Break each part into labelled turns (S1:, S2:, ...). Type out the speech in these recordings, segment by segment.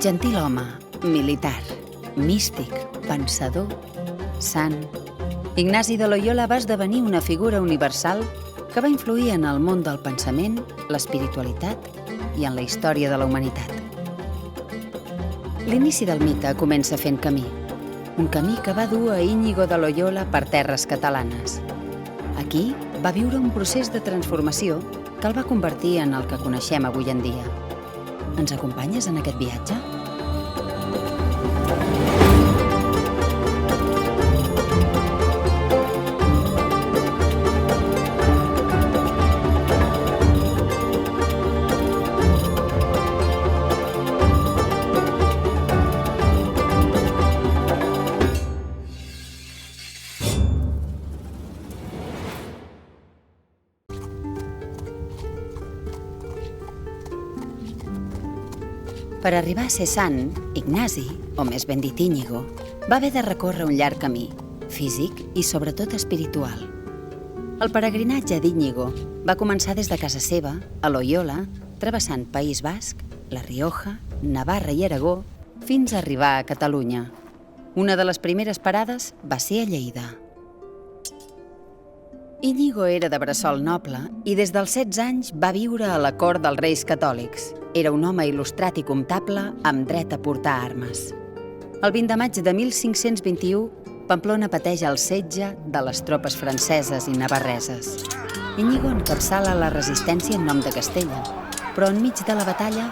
S1: Gentil home, militar, místic, pensador, sant, Ignasi de Loyola va esdevenir una figura universal que va influir en el món del pensament, l'espiritualitat i en la història de la humanitat. L'inici del mite comença fent camí, un camí que va dur a Íñigo de Loyola per terres catalanes. Aquí va viure un procés de transformació que el va convertir en el que coneixem avui en dia. Ens acompanyes en aquest viatge? Per arribar a ser sant, Ignasi, o més ben dit Íñigo, va haver de recórrer un llarg camí, físic i sobretot espiritual. El peregrinatge d'Íñigo va començar des de casa seva, a Loyola, travessant País Basc, La Rioja, Navarra i Aragó, fins a arribar a Catalunya. Una de les primeres parades va ser a Lleida. Íñigo era de bressol noble i des dels 16 anys va viure a la cort dels reis catòlics. Era un home il·lustrat i comptable amb dret a portar armes. El 20 de maig de 1521, Pamplona pateix el setge de les tropes franceses i navarreses. Íñigo encapçala la resistència en nom de Castella, però enmig de la batalla,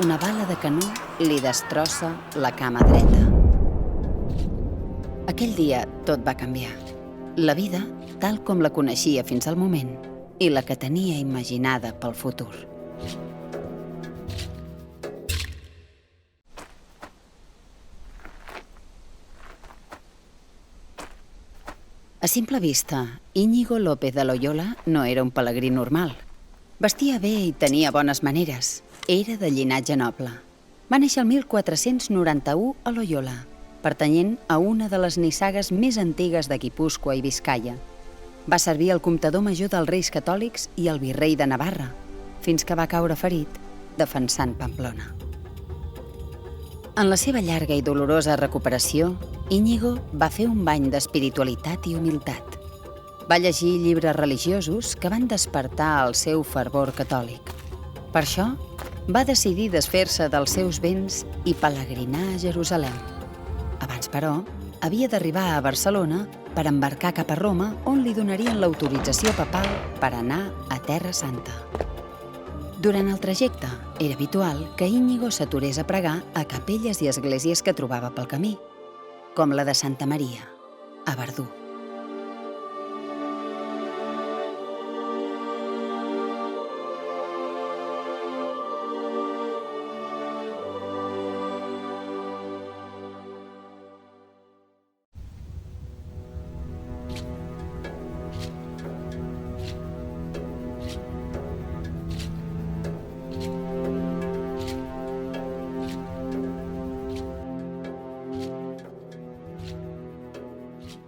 S1: una bala de canó li destrossa la cama dreta. Aquell dia tot va canviar. La vida, tal com la coneixia fins al moment, i la que tenia imaginada pel futur. A simple vista, Íñigo López de Loyola no era un pelegrí normal. Vestia bé i tenia bones maneres. Era de llinatge noble. Va néixer el 1491 a Loyola, pertanyent a una de les nissagues més antigues de Guipúscoa i Biscaia. Va servir al comptador major dels Reis Catòlics i el virrei de Navarra, fins que va caure ferit defensant Pamplona. En la seva llarga i dolorosa recuperació, Íñigo va fer un bany d'espiritualitat i humilitat. Va llegir llibres religiosos que van despertar el seu fervor catòlic. Per això, va decidir desfer-se dels seus béns i pelegrinar a Jerusalem. Abans, però, havia d'arribar a Barcelona per embarcar cap a Roma, on li donarien l'autorització papal per anar a Terra Santa. Durant el trajecte, era habitual que Íñigo s'aturés a pregar a capelles i esglésies que trobava pel camí, com la de Santa Maria, a Verdú.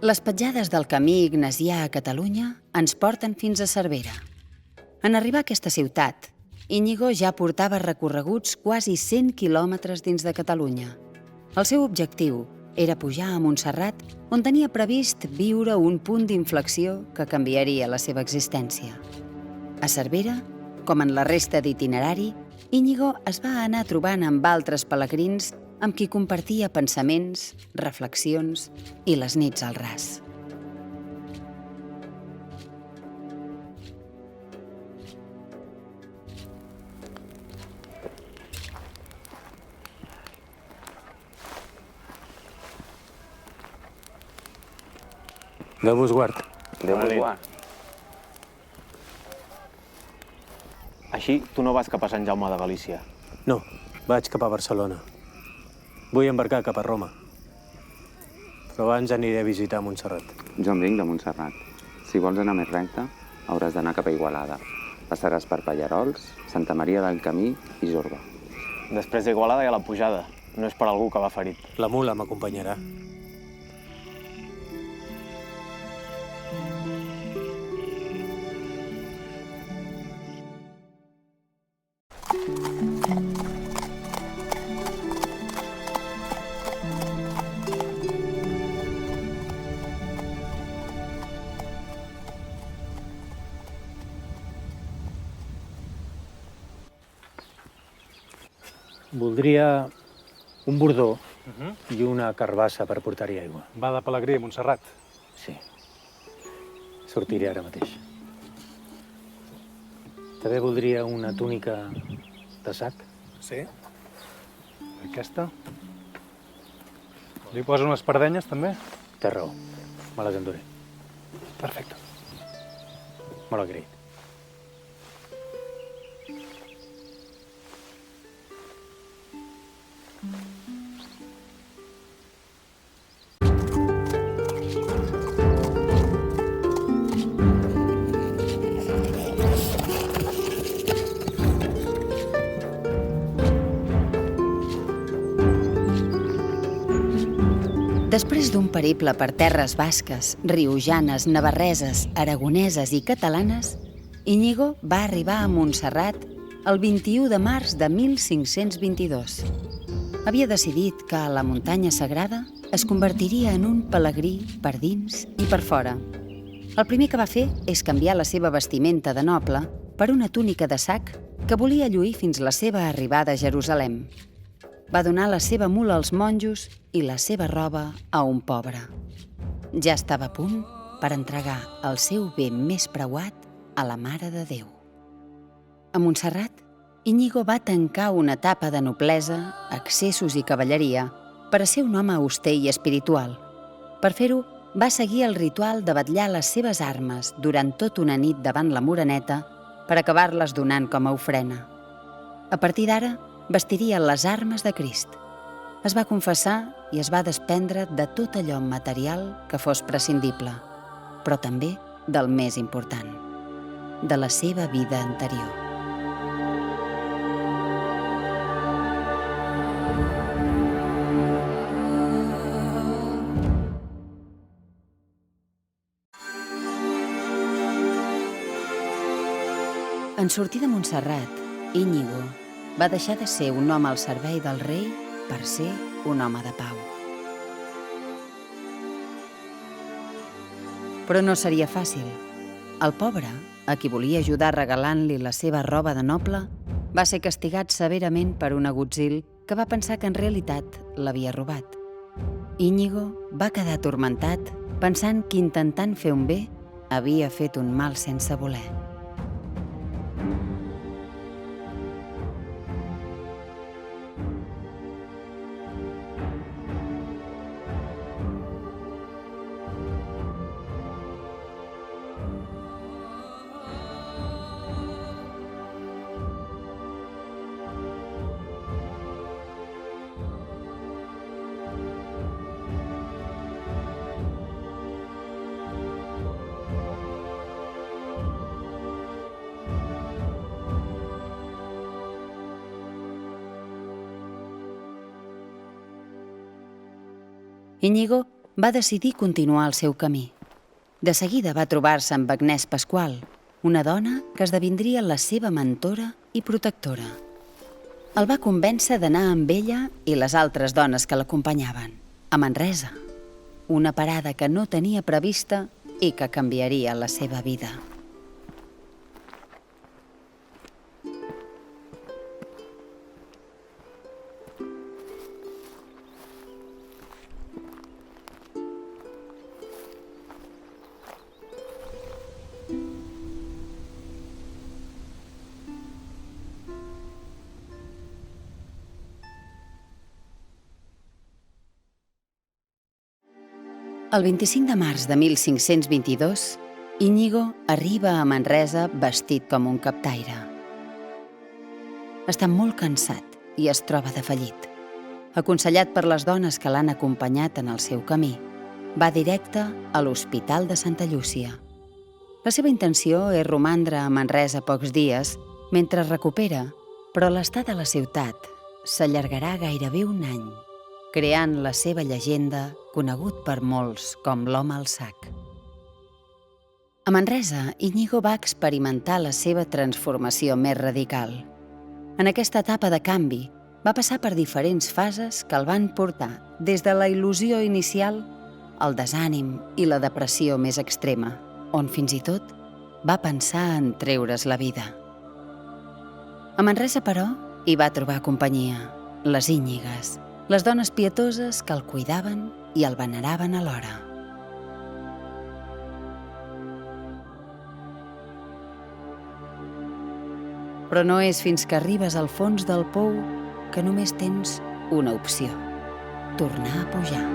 S1: Les petjades del camí ignasià a Catalunya ens porten fins a Cervera. En arribar a aquesta ciutat, Íñigo ja portava recorreguts quasi 100 quilòmetres dins de Catalunya. El seu objectiu era pujar a Montserrat, on tenia previst viure un punt d'inflexió que canviaria la seva existència. A Cervera, com en la resta d'itinerari, Íñigo es va anar trobant amb altres pelegrins amb qui compartia pensaments, reflexions i les nits al ras.
S2: Déu vos guard.
S3: Déu vos guard. Així, tu no vas cap a Sant Jaume de Galícia?
S2: No, vaig cap a Barcelona. Vull embarcar cap a Roma. Però abans aniré a visitar Montserrat.
S4: Jo em vinc de Montserrat. Si vols anar més recte, hauràs d'anar cap a Igualada. Passaràs per Pallarols, Santa Maria del Camí i Jorba.
S3: Després d'Igualada hi ha la pujada. No és per algú que va ferit.
S2: La mula m'acompanyarà. Voldria un bordó i una carbassa per portar-hi aigua.
S5: Va de pelegrí a Montserrat.
S2: Sí. Sortiré ara mateix. També voldria una túnica de sac.
S5: Sí. Aquesta. Li poso unes pardenyes, també?
S2: Té raó. Me les enduré.
S5: Perfecte.
S2: Molt agraït.
S1: Després d'un periple per terres basques, riojanes, navarreses, aragoneses i catalanes, Íñigo va arribar a Montserrat el 21 de març de 1522. Havia decidit que la muntanya sagrada es convertiria en un pelegrí per dins i per fora. El primer que va fer és canviar la seva vestimenta de noble per una túnica de sac que volia lluir fins la seva arribada a Jerusalem. Va donar la seva mula als monjos i la seva roba a un pobre. Ja estava a punt per entregar el seu bé més preuat a la Mare de Déu. A Montserrat, Íñigo va tancar una etapa de noblesa, excessos i cavalleria per a ser un home auster i espiritual. Per fer-ho, va seguir el ritual de batllar les seves armes durant tota una nit davant la Moreneta per acabar-les donant com a ofrena. A partir d'ara, vestiria les armes de Crist. Es va confessar i es va desprendre de tot allò material que fos prescindible, però també del més important, de la seva vida anterior. En sortir de Montserrat, Íñigo va deixar de ser un home al servei del rei per ser un home de pau. Però no seria fàcil. El pobre, a qui volia ajudar regalant-li la seva roba de noble, va ser castigat severament per un agutzil que va pensar que en realitat l'havia robat. Íñigo va quedar atormentat pensant que intentant fer un bé havia fet un mal sense voler. Íñigo va decidir continuar el seu camí. De seguida va trobar-se amb Agnès Pasqual, una dona que esdevindria la seva mentora i protectora. El va convèncer d'anar amb ella i les altres dones que l'acompanyaven, a Manresa, una parada que no tenia prevista i que canviaria la seva vida. El 25 de març de 1522, Íñigo arriba a Manresa vestit com un captaire. Està molt cansat i es troba defallit. Aconsellat per les dones que l'han acompanyat en el seu camí, va directe a l'Hospital de Santa Llúcia. La seva intenció és romandre a Manresa pocs dies mentre es recupera, però l'estat a la ciutat s'allargarà gairebé un any, creant la seva llegenda, conegut per molts com l'home al sac. A Manresa, Íñigo va experimentar la seva transformació més radical. En aquesta etapa de canvi, va passar per diferents fases que el van portar des de la il·lusió inicial al desànim i la depressió més extrema, on fins i tot va pensar en treure's la vida. A Manresa, però, hi va trobar companyia. les íñigues, les dones pietoses que el cuidaven i el veneraven alhora. Però no és fins que arribes al fons del pou que només tens una opció: tornar a pujar.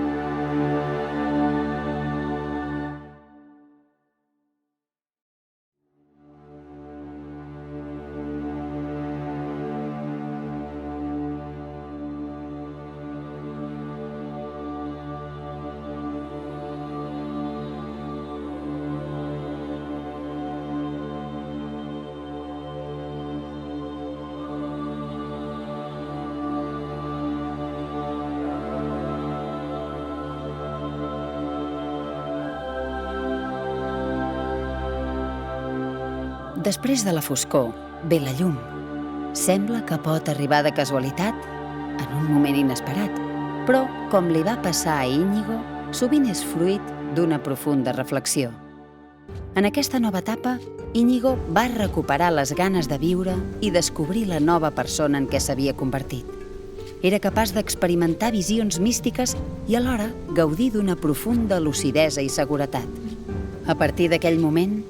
S1: Després de la foscor ve la llum. Sembla que pot arribar de casualitat, en un moment inesperat, però, com li va passar a Íñigo, sovint és fruit d'una profunda reflexió. En aquesta nova etapa, Íñigo va recuperar les ganes de viure i descobrir la nova persona en què s'havia convertit. Era capaç d'experimentar visions místiques i alhora gaudir d'una profunda lucidesa i seguretat. A partir d'aquell moment,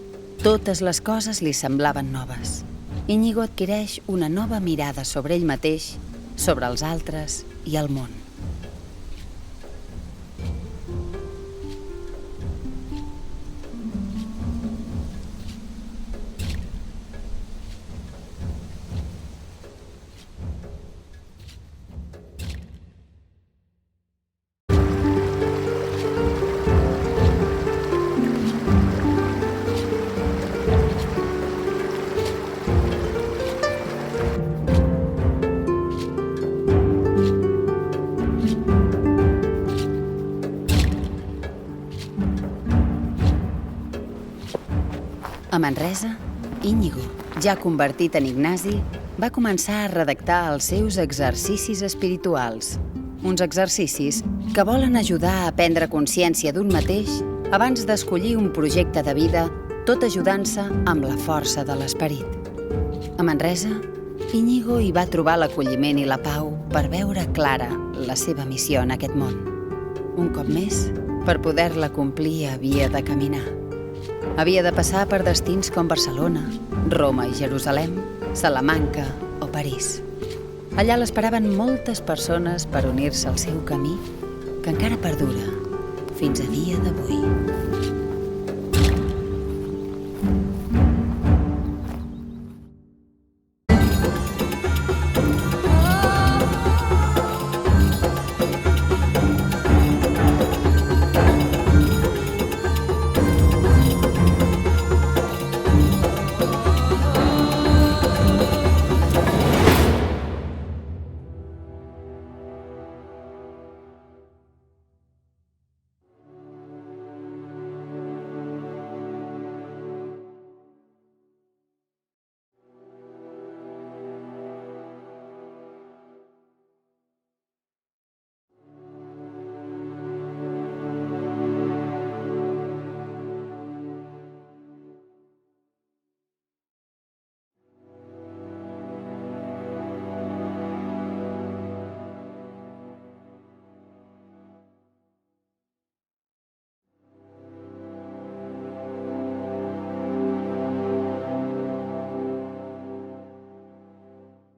S1: totes les coses li semblaven noves. Íñigo adquireix una nova mirada sobre ell mateix, sobre els altres i el món. A Manresa, Íñigo, ja convertit en Ignasi, va començar a redactar els seus exercicis espirituals. Uns exercicis que volen ajudar a prendre consciència d'un mateix abans d'escollir un projecte de vida, tot ajudant-se amb la força de l'esperit. A Manresa, Íñigo hi va trobar l'acolliment i la pau per veure clara la seva missió en aquest món. Un cop més, per poder-la complir havia de caminar. Havia de passar per destins com Barcelona, Roma i Jerusalem, Salamanca o París. Allà l'esperaven moltes persones per unir-se al seu camí, que encara perdura fins a dia d'avui.